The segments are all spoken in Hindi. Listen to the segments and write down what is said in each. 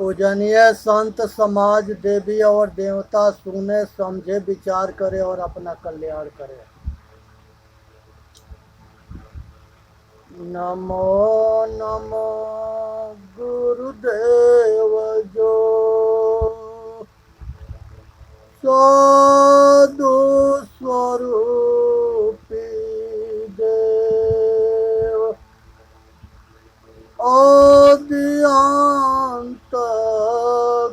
पूजनीय संत समाज देवी और देवता सुने समझे विचार करे और अपना कल्याण करे। नमो नमो गुरुदेव जो साधु स्वरूपी देव आद्यंत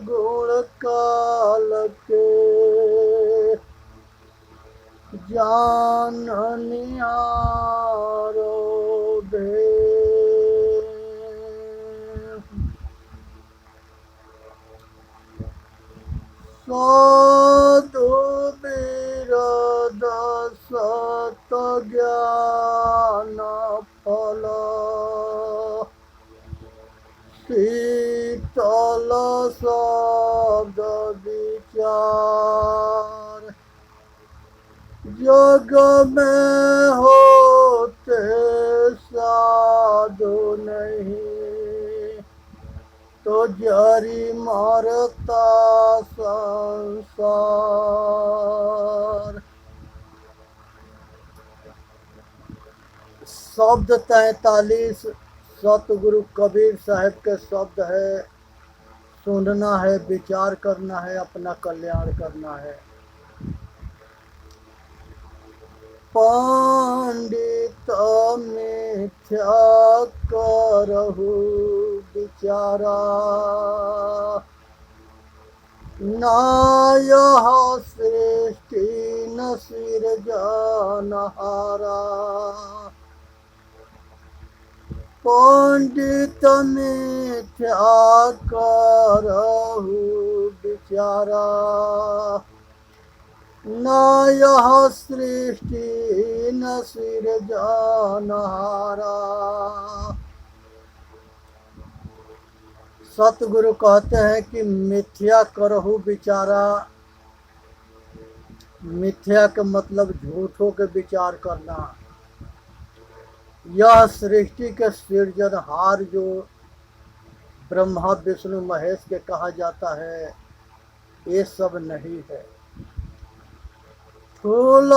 गुण काल के जाननिहारो भेद साधु विरद सत ज्ञान फल शीतल शब्द विचार जग में होते साधु नहीं तो जरी मरता संसार। शब्द 43 सतगुरु कबीर साहब के शब्द है। सुनना है, विचार करना है, अपना कल्याण करना है। पंडित मिथ्या करहु विचारा नाय सृष्टि न सिरजनहारा। पंडित मिथ्या करहु विचारा न यह सृष्टि न सिरजनहारा। सतगुरु कहते हैं कि मिथ्या करहु विचारा। मिथ्या के मतलब झूठों के विचार करना। यह सृष्टि के सृजनहार जो ब्रह्मा विष्णु महेश के कहा जाता है, ये सब नहीं है। स्थूल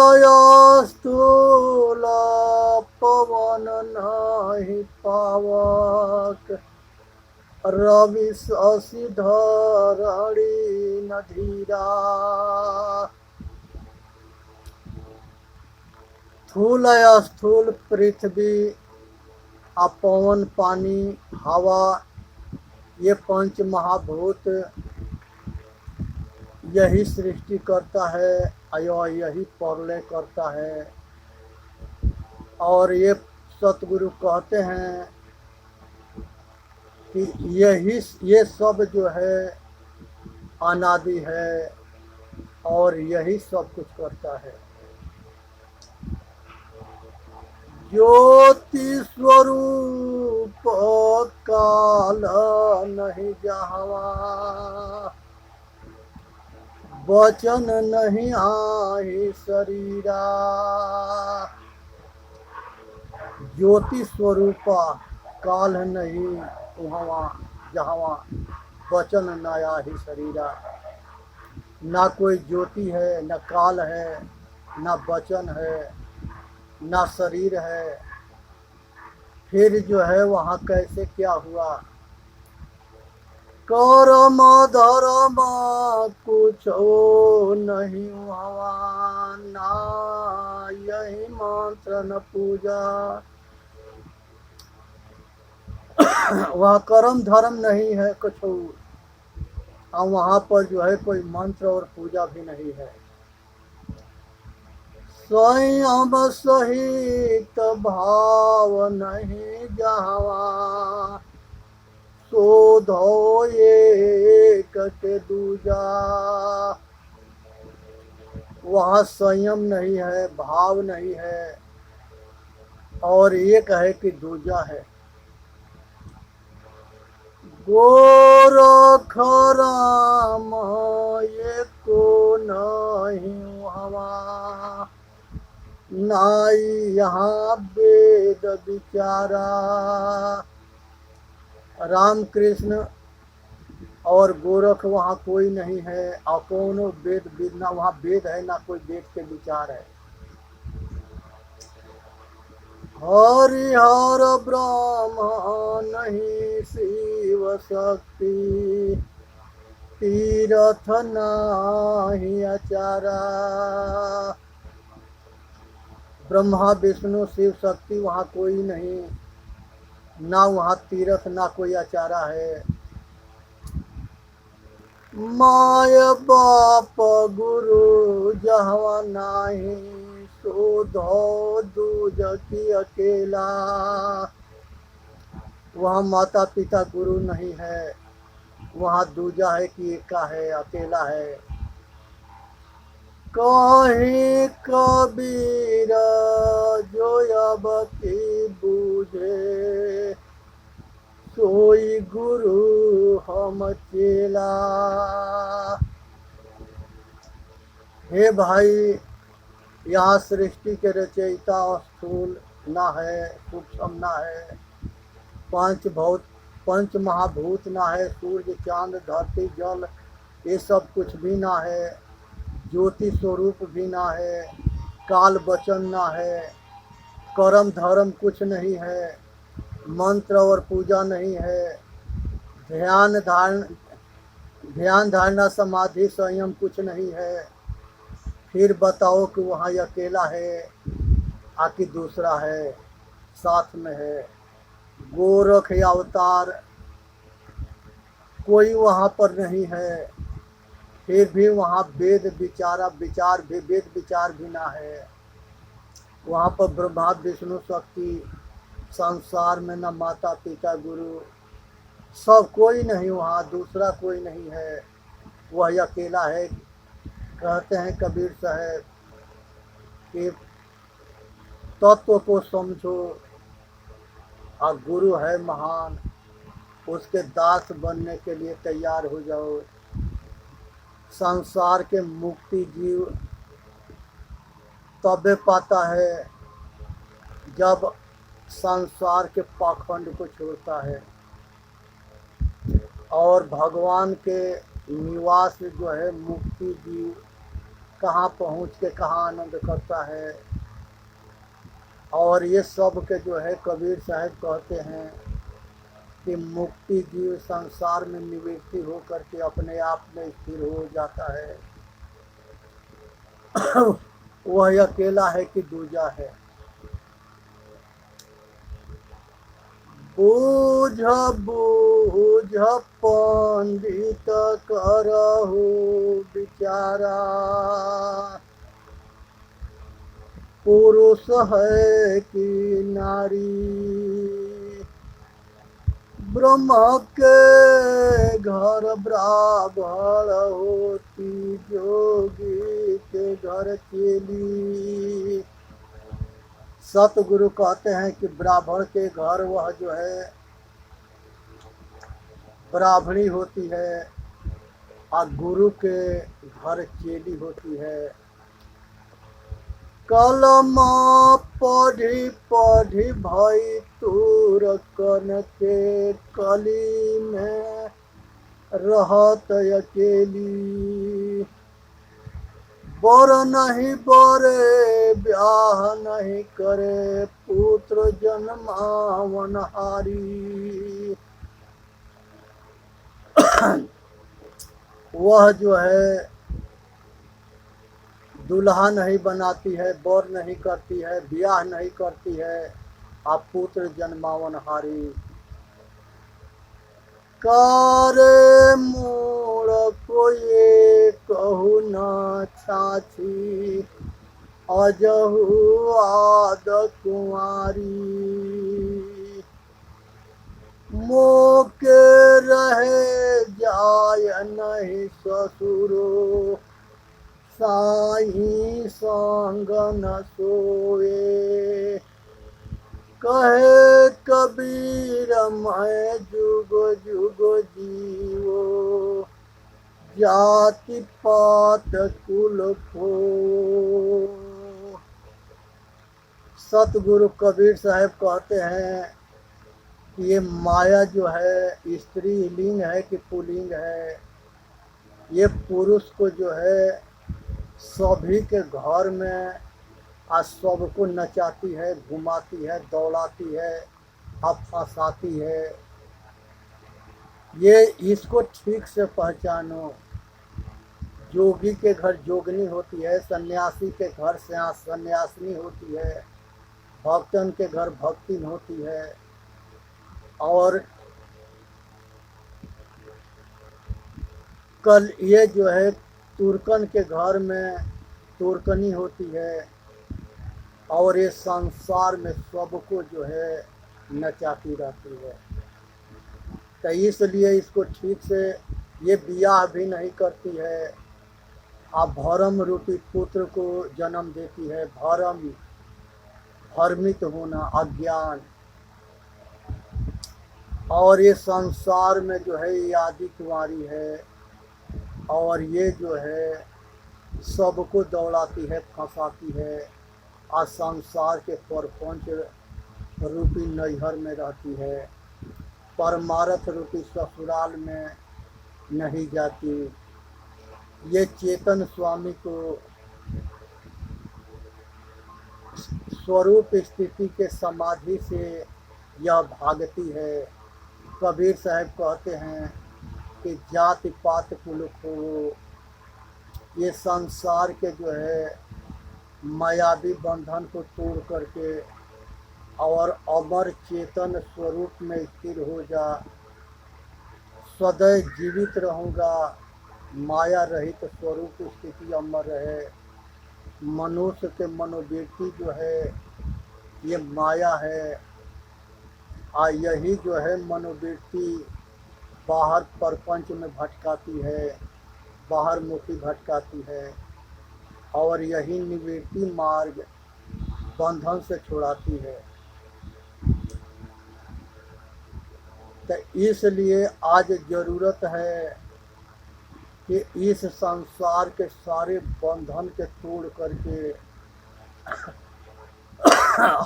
पवन नहीं पावक रवि शशि धरणी न धीरा। स्थूल या स्थूल पृथ्वी, पवन, पानी, हवा, ये पंच महाभूत यही सृष्टि करता है, यही प्रलय करता है। और ये सतगुरु कहते हैं कि ये सब जो है अनादि है और यही सब कुछ करता है। ज्योति स्वरूप काल नहीं जहवा वचन नहीं आहि शरीरा। ज्योति स्वरूपा काल नहीं वहाँ जहाँ वचन न आहि शरीरा। ना कोई ज्योति है, न काल है, न वचन है, ना शरीर है। फिर जो है वहाँ कैसे क्या हुआ? कर्म धर्म कुछ नहीं हुआ, ना यही मंत्र न पूजा। वहाँ कर्म धर्म नहीं है कुछ, और वहाँ पर जो है कोई मंत्र और पूजा भी नहीं है। स्वयं सहित भाव नहीं जहवा शोधो एक के दूजा। वहाँ संयम नहीं है, भाव नहीं है, और एक है कि दूजा है। गोरख राम ये को नहीं हवा, नाई यहाँ वेद विचारा। राम कृष्ण और गोरख वहाँ कोई नहीं है, और कौनो वेद वेद ना वहाँ वेद है ना कोई वेद के विचार है। हरिहर ब्रह्म नहीं शिव शक्ति, तीरथ नाही आचारा। ब्रह्मा विष्णु शिव शक्ति वहाँ कोई नहीं, ना वहाँ तीर्थ ना कोई आचारा है। माय बाप गुरु जहवा नाही, शोधो दूज की अकेला। वहाँ माता पिता गुरु नहीं है, वहाँ दूजा है कि एका है, अकेला है। कहीं कबीर जो अब की बूझे, सोई गुरु हम चेला। हे भाई, यहाँ सृष्टि के रचयिता स्थूल ना है, सूक्ष्म ना है, पंच महाभूत ना है, सूर्य चांद धरती जल ये सब कुछ भी ना है, ज्योति स्वरूप भी ना है, काल वचन ना है, कर्म धर्म कुछ नहीं है, मंत्र और पूजा नहीं है, ध्यान धारणा समाधि संयम कुछ नहीं है। फिर बताओ कि वहाँ अकेला है आकि दूसरा है, साथ में है। गोरख या अवतार कोई वहाँ पर नहीं है, फिर भी वहाँ वेद विचार भी ना है। वहाँ पर ब्रह्मा विष्णु शक्ति, संसार में न माता पिता गुरु, सब कोई नहीं, वहाँ दूसरा कोई नहीं है, वह अकेला है। कहते हैं कबीर साहब कि तत्व को समझो, और गुरु है महान, उसके दास बनने के लिए तैयार हो जाओ। संसार के मुक्ति जीव तबे पाता है जब संसार के पाखंड को छोड़ता है, और भगवान के निवास जो है मुक्ति जीव कहाँ पहुँच के कहाँ आनंद करता है। और ये सब के जो है कबीर साहब कहते हैं कि मुक्ति जीव संसार में निवृत्ति हो करके अपने आप में स्थिर हो जाता है। वह अकेला है कि दूजा है। बूझ बूझ पंडित करहु विचारा, पुरुष है कि नारी, ब्रह्म के घर ब्राह्मण होती, जोगी के घर चेली। सतगुरु कहते हैं कि ब्राह्मण के घर वह जो है ब्राह्मणी होती है, और गुरु के घर चेली होती है। कलम पढ़ी पढ़ी भई तूर कन के, कली में रहत अकेली। बर नहीं बरे ब्याह नहीं करे, पुत्र जन्मावन हारी। वह जो है दुल्हा नहीं बनाती है, बर नहीं करती है, ब्याह नहीं करती है, आप पुत्र जन्मावन हारी। कारे मूल कोई कहु न छाछी, अजहु आद कुंवारी। मोके रहे जाय नहीं ससुरो, साही संग न सोए। कहे कबीर मैं जुग जुग जीवो, जाति पात कुल खो। सतगुरु कबीर साहब कहते हैं कि ये माया जो है स्त्रीलिंग है कि पुल्लिंग है। ये पुरुष को जो है सभी के घर में आज सबको नचाती है, घुमाती है, दौड़ाती है, अब फंसाती है। ये इसको ठीक से पहचानो। जोगी के घर जोगनी होती है, सन्यासी के घर सन्यासिनी होती है, भक्तन के घर भक्तिन होती है, और कल ये जो है तुर्कन के घर में तुर्कनी होती है, और ये संसार में सबको जो है नचाती रहती है। तो इसलिए इसको ठीक से ये ब्याह भी नहीं करती है। अब भरम रूपी पुत्र को जन्म देती है। भ्रमित होना, अज्ञान, और ये संसार में जो है ये आदि कुंवारी है, और ये जो है सबको दौड़ाती है, फंसाती है, और संसार के परपंच रूपी नैहर में रहती है, परमार्थ रूपी ससुराल में नहीं जाती। ये चेतन स्वामी को स्वरूप स्थिति के समाधि से यह भागती है। कबीर साहब कहते हैं कि जाति पात कुल को, ये संसार के जो है मायावी बंधन को तोड़ करके और अमर चेतन स्वरूप में स्थिर हो जा। सदैव जीवित रहूँगा, माया रहित स्वरूप स्थिति अमर रहे। मनुष्य के मनोवृत्ति जो है ये माया है, और यही जो है मनोवृत्ति बाहर प्रपंच में भटकाती है, बाहर मुखी भटकाती है, और यही निवृत्ति मार्ग बंधन से छुड़ाती है। तो इसलिए आज ज़रूरत है कि इस संसार के सारे बंधन के तोड़ करके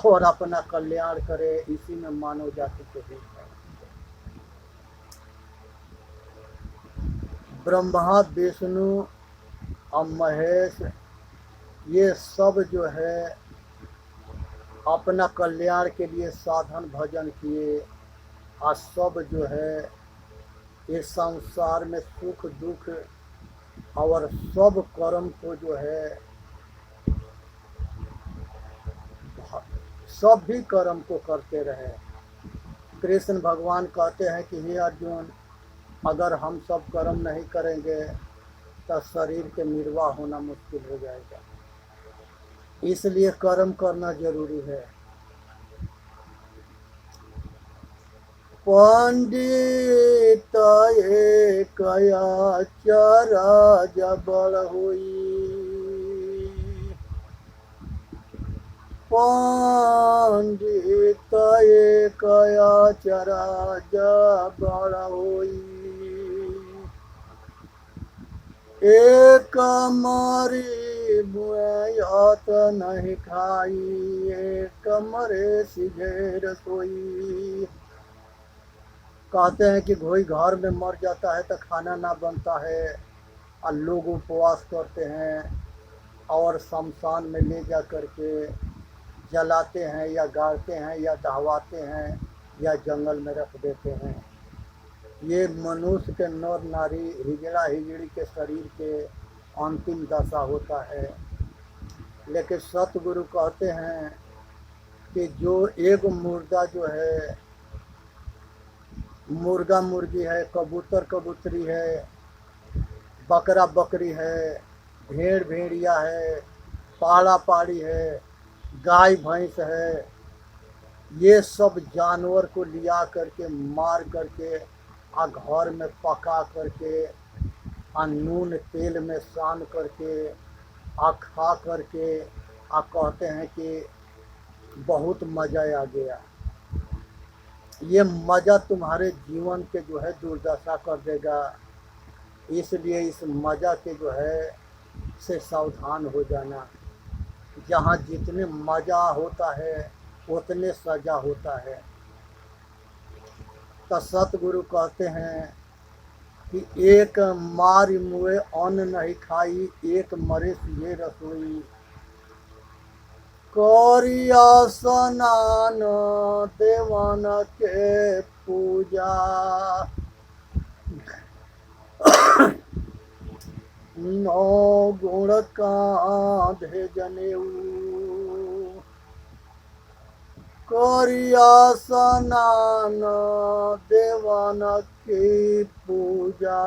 और अपना कल्याण करे। इसी में मानव जाति के हित है। ब्रह्मा, विष्णु और महेश ये सब जो है अपना कल्याण के लिए साधन भजन किए, और सब जो है इस संसार में सुख दुख और सब कर्म को जो है सब भी कर्म को करते रहे। कृष्ण भगवान कहते हैं कि हे अर्जुन, अगर हम सब कर्म नहीं करेंगे तो शरीर के निर्वाह होना मुश्किल हो जाएगा। इसलिए कर्म करना जरूरी है। पंडित एक आचार्य जबड़ हुई, पंडित एक आचार्य जबड़ हुई, एक मारी बुआत नहीं खाई, एक मरे सिझे रसोई। कहते हैं कि कोई घर में मर जाता है तो खाना ना बनता है, और लोग उपवास करते हैं और शमशान में ले जा करके जलाते हैं, या गाड़ते हैं, या दहवाते हैं, या जंगल में रख देते हैं। ये मनुष्य के नर नारी हिजड़ा हिजड़ी के शरीर के अंतिम दशा होता है। लेकिन सतगुरु कहते हैं कि जो एक मुर्दा जो है, मुर्गा मुर्गी है, कबूतर कबूतरी है, बकरा बकरी है, भेड़ भेड़िया है, पाड़ा पाड़ी है, गाय भैंस है, ये सब जानवर को लिया करके मार करके आ घर में पका करके आ नून तेल में सान करके आ खा करके आ कहते हैं कि बहुत मज़ा आ गया। ये मज़ा तुम्हारे जीवन के जो है दुर्दशा कर देगा। इसलिए इस मज़ा के जो है से सावधान हो जाना। जहाँ जितने मज़ा होता है उतने सजा होता है। तो सतगुरु कहते हैं कि एक मार मुए अन्न नहीं खाई, एक मरे ये रसोई। करिया स्नान देवन के पूजा, नौ गुण कांधे जनेऊ। करिया स्नान देवन की पूजा,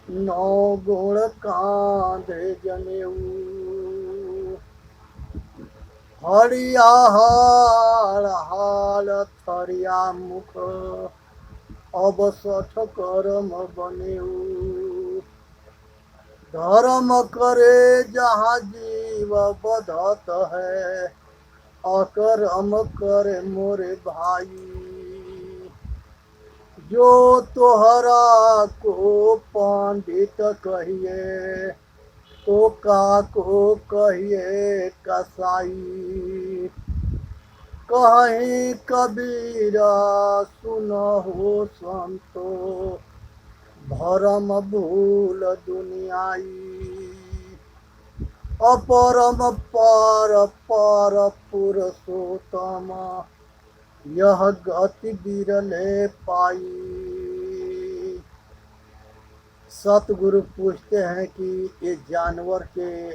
नौ गुण कांधे जनेऊ। हरिया हाल हाल थरिया मुख, अब सठ कर्म बनेऊ। धर्म करे जहाँ जीव बधत है, अकर्म करे मोरे भाई। जो तोहरा को पंडित कहिए, तो का को कहिए कसाई। कहीं कबीरा सुनहो संतो, भरम भूल दुनियाई। अपरम पार पर पुरुषोत्तम, यह गति बिरले पाई। सतगुरु पूछते हैं कि ये जानवर के,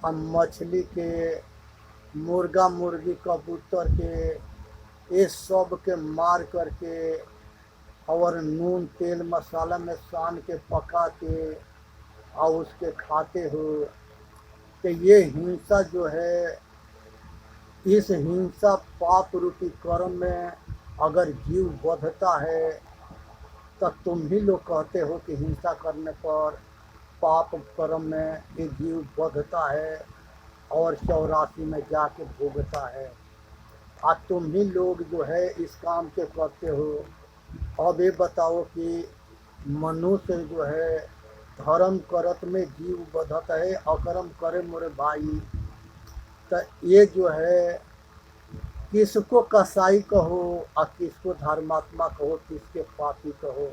मछली के, मुर्गा मुर्गी कबूतर के, ये सब के मार करके और नून तेल मसाला में सान के पका के और उसके खाते हो, तो ये हिंसा जो है, इस हिंसा पाप रूपी कर्म में अगर जीव बधता है, तो तुम ही लोग कहते हो कि हिंसा करने पर पाप कर्म में ये जीव बधता है और 84 में जाके भोगता है। आज तुम ही लोग जो है इस काम के करते हो। अब ये बताओ कि मनुष्य जो है धर्म करत में जीव बधत है, अकर्म करे मोरे भाई। तो ये जो है किसको कसाई कहो और किसको धर्मात्मा कहो, किसके पापी कहो।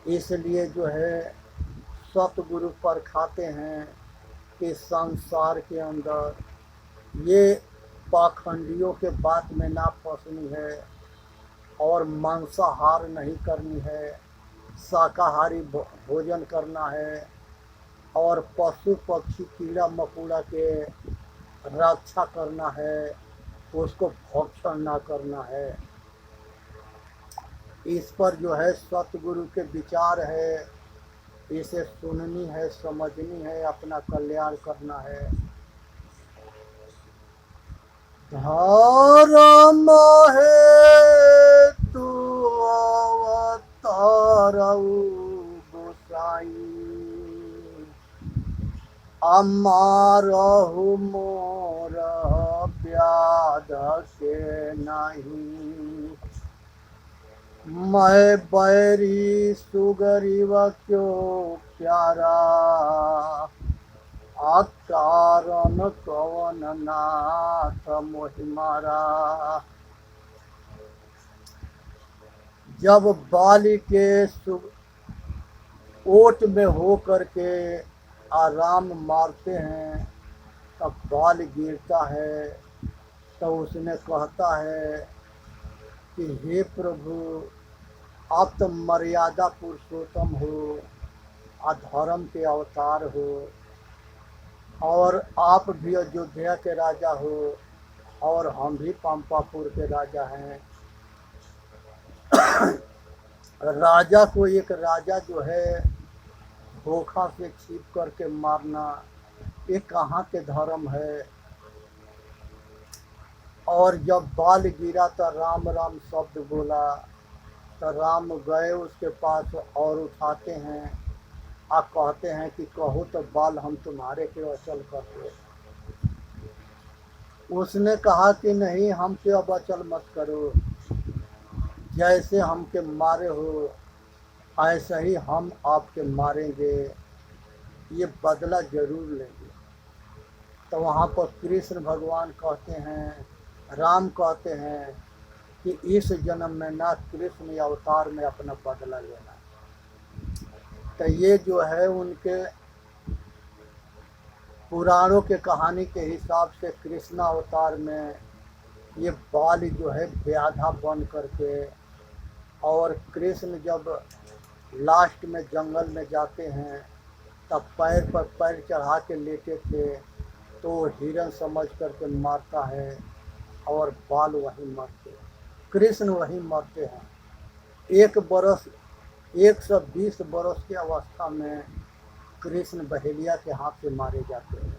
इसलिए जो है सतगुरु पर खाते हैं कि संसार के अंदर ये पाखंडियों के बात में ना फंसनी है और मांसाहार नहीं करनी है, शाकाहारी भोजन करना है और पशु पक्षी कीड़ा मकोड़ा के रक्षा करना है, उसको भक्षण ना करना है। इस पर जो है सतगुरु के विचार है, इसे सुननी है, समझनी है, अपना कल्याण करना है। धर्म है तू अवतारऊ गोसाई, अमारहु मोर व्याध के नहीं। मैं बैरी सुगरीव क्यों प्यारा, कारण कवन नाथ मोहिमारा। जब बाली के ओट में हो करके आराम मारते हैं, तब बाल गिरता है, तो उसने कहता है कि हे प्रभु, आप तो मर्यादा पुरुषोत्तम हो, अधर्म के अवतार हो, और आप भी अयोध्या के राजा हो और हम भी पंपापुर के राजा हैं। राजा को एक राजा जो है धोखा से छिप करके मारना, ये कहाँ के धर्म है। और जब बाल गिरा तो राम राम शब्द बोला, तो राम गए उसके पास और उठाते हैं और कहते हैं कि कहो तो बाल हम तुम्हारे के अचल करते। उसने कहा कि नहीं, हमसे अब अचल मत करो, जैसे हमके मारे हो ऐसे ही हम आपके मारेंगे, ये बदला जरूर लेंगे। तो वहाँ पर कृष्ण भगवान कहते हैं, राम कहते हैं कि इस जन्म में ना कृष्ण अवतार में अपना बदला लेना। तो ये जो है उनके पुराणों के कहानी के हिसाब से कृष्ण अवतार में ये बाल जो है व्याधा बन करके, और कृष्ण जब लास्ट में जंगल में जाते हैं तब पैर पर पैर चढ़ा के लेटे थे, तो हिरन समझ करके मारता है और बाल वहीं मरते, कृष्ण वहीं मरते हैं। 120 बरस की अवस्था में कृष्ण बहेलिया के हाथ से मारे जाते हैं।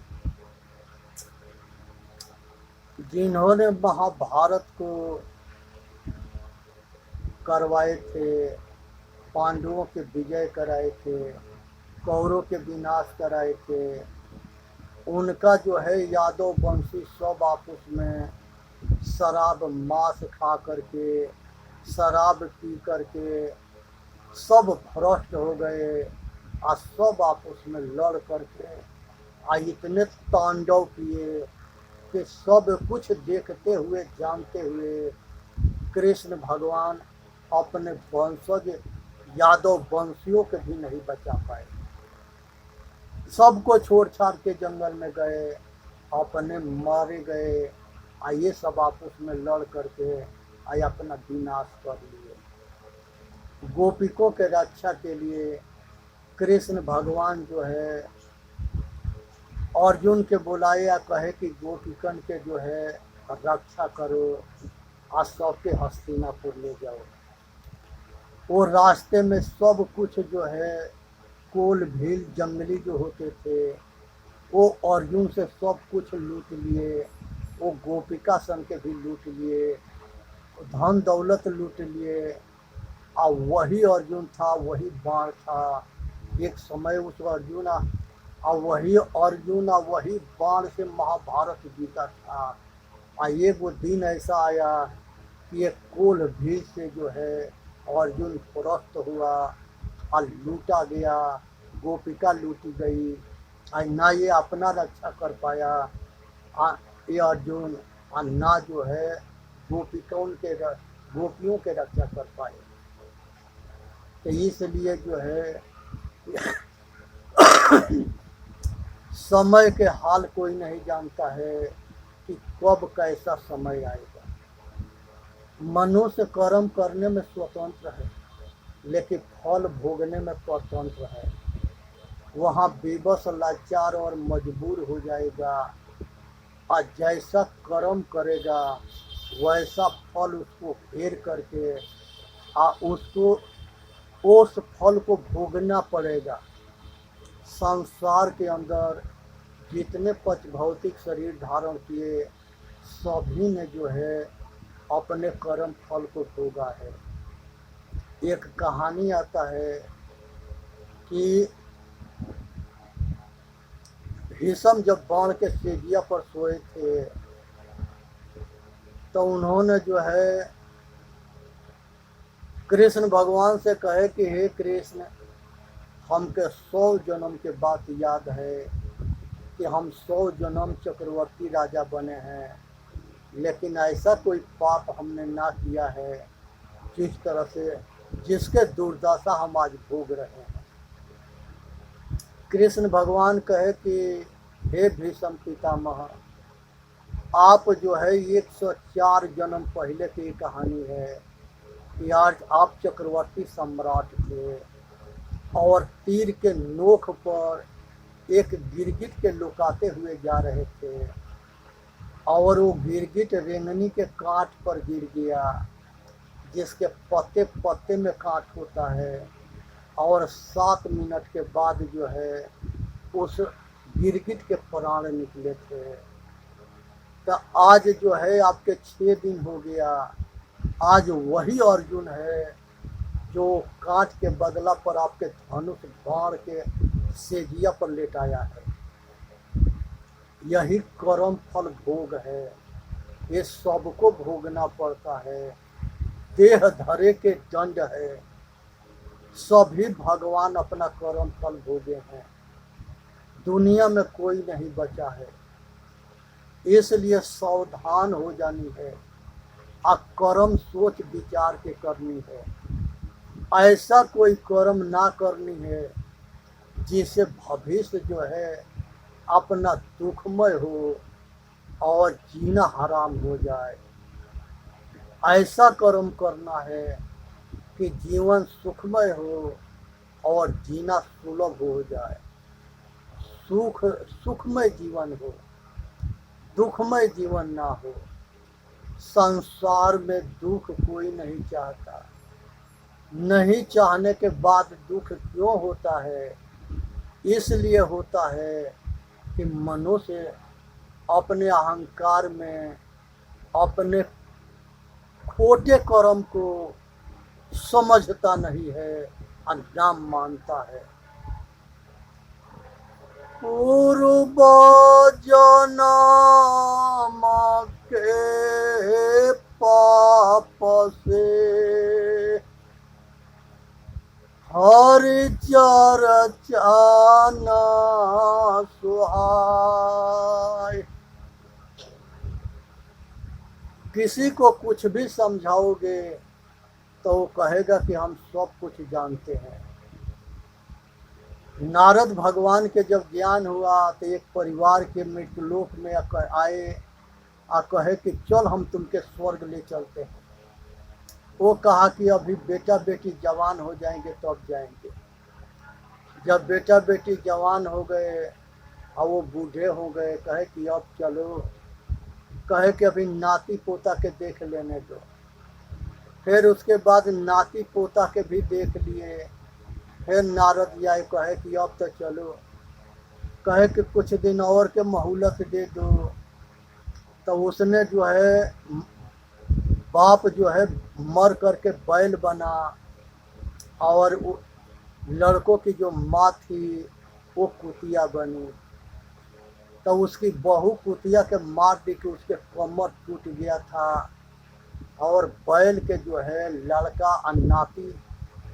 जिन्होंने महाभारत को करवाए थे, पांडवों के विजय कराए थे, कौरवों के विनाश कराए थे, उनका जो है यादव वंशी सब आपस में शराब मांस खा करके, शराब पी करके सब भ्रष्ट हो गए, और सब आपस में लड़ करके इतने तांडव किए कि सब कुछ देखते हुए जानते हुए कृष्ण भगवान अपने वंशज यादव वंशियों के भी नहीं बचा पाए। सबको छोड़ छाड़ के जंगल में गए, अपने मारे गए, ये सब आपस में लड़ करके अपना विनाश कर लिए। गोपिकों के रक्षा के लिए कृष्ण भगवान जो है अर्जुन के बुलाए या कहे कि गोपिकन के जो है रक्षा करो, आज सबके हस्तिनापुर ले जाओ। वो रास्ते में सब कुछ जो है कोल भील जंगली जो होते थे वो अर्जुन से सब कुछ लूट लिए, वो गोपिका सन के भी लूट लिए, धन दौलत लूट लिए। और वही अर्जुन था, वही बाण था, एक समय उस अर्जुन और वही अर्जुन और वही बाण से महाभारत जीता था। और ये वो दिन ऐसा आया कि एक कोल भील से जो है अर्जुन परास्त हुआ और लूटा गया, गोपिका लूटी गई, और ना ये अपना रक्षा कर पाया ये अर्जुन, और ना जो है गोपियों के रक्षा कर पाए। तो इसलिए जो है समय के हाल कोई नहीं जानता है कि कब कैसा समय आएगा। मनुष्य कर्म करने में स्वतंत्र है, लेकिन फल भोगने में परतंत्र है। वहाँ बेबस, लाचार और मजबूर हो जाएगा, और जैसा कर्म करेगा वैसा फल उसको घेर करके उसको उस फल को भोगना पड़ेगा। संसार के अंदर जितने पच भौतिक शरीर धारण किए सभी ने जो है अपने कर्म फल को भोगा है। एक कहानी आता है कि भीष्म जब बाण के सेजिया पर सोए थे तो उन्होंने जो है कृष्ण भगवान से कहे कि हे कृष्ण, हमके 100 जन्म के बात याद है कि हम 100 जन्म चक्रवर्ती राजा बने हैं, लेकिन ऐसा कोई पाप हमने ना किया है जिस तरह से जिसके दुर्दशा हम आज भोग रहे हैं। कृष्ण भगवान कहे कि हे भीष्म पितामह, आप जो है 104 जन्म पहले की कहानी है कि आज आप चक्रवर्ती सम्राट थे और तीर के नोक पर एक गिरगिट के लुकाते हुए जा रहे थे, और वो गिरगिट रेंगनी के कांट पर गिर गया, जिसके पत्ते पत्ते में कांट होता है, और 7 मिनट के बाद जो है उस गिरगिट के प्राण निकले थे। तो आज जो है आपके 6 दिन हो गया, आज वही अर्जुन है जो कांट के बदला पर आपके धनुष बाण के सेजिया पर लेटाया है। यही कर्म फल भोग है, ये सबको भोगना पड़ता है, देह धरे के दंड है। सभी भगवान अपना कर्म फल भोगे हैं, दुनिया में कोई नहीं बचा है। इसलिए सावधान हो जानी है। आ कर्म सोच विचार के करनी है। ऐसा कोई कर्म ना करनी है जिससे भविष्य जो है अपना दुखमय हो और जीना हराम हो जाए। ऐसा कर्म करना है कि जीवन सुखमय हो और जीना सुलभ हो जाए। सुखमय जीवन हो, दुखमय जीवन ना हो। संसार में दुख कोई नहीं चाहता। नहीं चाहने के बाद दुख क्यों होता है? इसलिए होता है कि मनुष्य अपने अहंकार में अपने खोटे कर्म को समझता नहीं है और नाम मानता है। पूर्व जन्म के पाप से हर चर्चा न सुहाय। किसी को कुछ भी समझाओगे तो वो कहेगा कि हम सब कुछ जानते हैं। नारद भगवान के जब ज्ञान हुआ तो एक परिवार के मृत्युलोक में आए और कहे कि चल हम तुमके स्वर्ग ले चलते हैं। वो कहा कि अभी बेटा बेटी जवान हो जाएंगे तब जाएंगे। जब बेटा बेटी जवान हो गए और वो बूढ़े हो गए, कहे कि अब चलो। कहे कि अभी नाती पोता के देख लेने दो। फिर उसके बाद नाती पोता के भी देख लिए। फिर नारद आए, कहे कि अब तो चलो। कहे कि कुछ दिन और के मोहलत दे दो। तो उसने जो है बाप जो है मर करके बैल बना और लड़कों की जो माँ थी वो कुतिया बनी। तो उसकी बहू कुतिया के मार दी कि उसके कमर टूट गया था। और बैल के जो है लड़का और नाती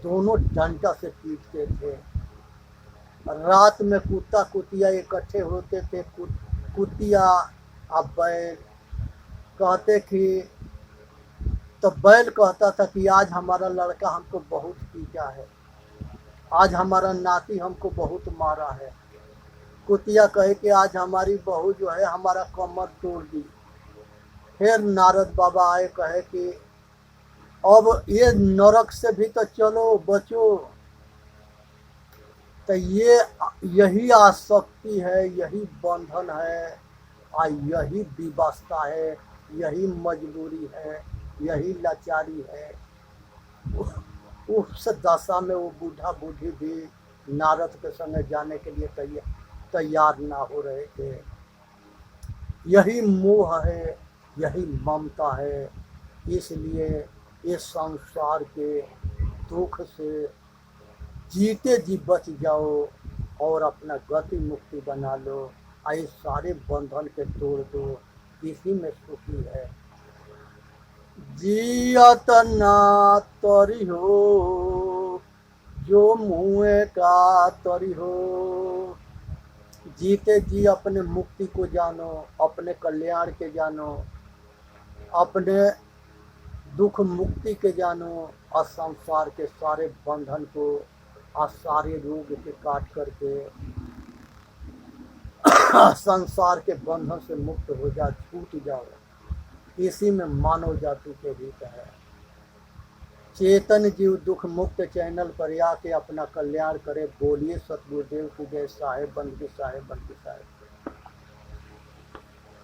दोनों डंडा से पीटते थे। रात में कुत्ता कुतिया इकट्ठे होते थे। कुतिया और बैल कहते कि तो बैल कहता था कि आज हमारा लड़का हमको बहुत पीटा है, आज हमारा नाती हमको बहुत मारा है। कुतिया कहे कि आज हमारी बहू जो है हमारा कमर तोड़ दी। फिर नारद बाबा आए, कहे कि अब ये नरक से भी तो चलो बचो। तो यही आसक्ति है, यही बंधन है और यही विवशता है, यही मजबूरी है, यही लाचारी है। उस दशा में वो बूढ़ा बूढ़ी भी नारद के संग जाने के लिए तैयार ना हो रहे थे। यही मोह है, यही ममता है। इसलिए इस संसार के दुख से जीते जी बच जाओ और अपना गति मुक्ति बना लो। इस सारे बंधन के तोड़ दो, इसी में सुखी है। जियत ना तरी हो जो मुँह का तरी हो। जीते जी अपने मुक्ति को जानो, अपने कल्याण के जानो, अपने दुख मुक्ति के जानो और संसार के सारे बंधन को और सारे रोग के काट करके संसार के बंधन से मुक्त हो जा, छूट जाओ। इसी में मानव जाति के हित है। चेतन जीव दुख मुक्त चैनल पर आके अपना कल्याण करे। बोलिए सतगुरुदेव की जय। साहेब बंद की साहेब बंद की साहेब।